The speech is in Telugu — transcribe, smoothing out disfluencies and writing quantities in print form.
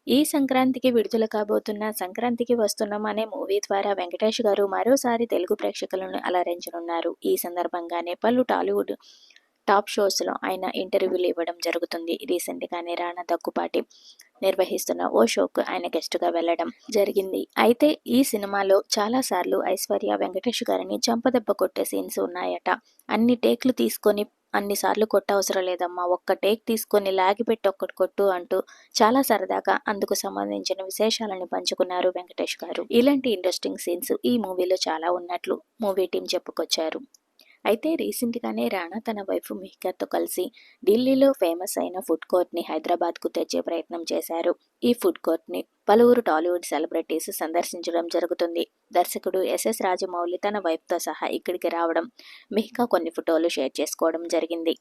ఈ సంక్రాంతికి విడుదల కాబోతున్న 'సంక్రాంతికి వస్తున్నాం' అనే మూవీ ద్వారా వెంకటేష్ గారు మరోసారి తెలుగు ప్రేక్షకులను అలరించనున్నారు. ఈ సందర్భంగానే పలు టాలీవుడ్ టాప్ షోస్‌లో ఆయన ఇంటర్వ్యూలు ఇవ్వడం జరుగుతుంది. రీసెంట్‌గానే రానా దగ్గుపాటి నిర్వహిస్తున్న ఓ షోకు ఆయన గెస్ట్‌గా వెళ్ళడం జరిగింది. అయితే ఈ సినిమాలో చాలా సార్లు ఐశ్వర్య వెంకటేష్ గారిని చెంపదెబ్బ కొట్టే సీన్స్ ఉన్నాయట. అన్ని టేక్‌లు తీసుకొని అన్నిసార్లు కొట్టవసరం లేదమ్మా, ఒక్క టేక్ తీసుకొని లాగిపెట్టి ఒక్కటి కొట్టు అంటూ చాలా సరదాగా అందుకు సంబంధించిన విశేషాలను పంచుకున్నారు వెంకటేష్ గారు. ఇలాంటి ఇంట్రెస్టింగ్ సీన్స్ ఈ మూవీలో చాలా ఉన్నట్లు మూవీ టీం చెప్పుకొచ్చారు. అయితే రీసెంట్‌గానే రానా తన వైఫ్ మిహికాతో కలిసి ఢిల్లీలో ఫేమస్ అయిన ఫుడ్ కోర్ట్‌ని హైదరాబాద్‌కు తెచ్చే ప్రయత్నం చేశారు. ఈ ఫుడ్ కోర్ట్‌ని పలువురు టాలీవుడ్ సెలబ్రిటీస్ సందర్శించడం జరుగుతుంది. దర్శకుడు ఎస్ఎస్ రాజమౌళి తన వైఫ్‌తో సహా ఇక్కడికి రావడం, మిహికా కొన్ని ఫోటోలు షేర్ చేసుకోవడం జరిగింది.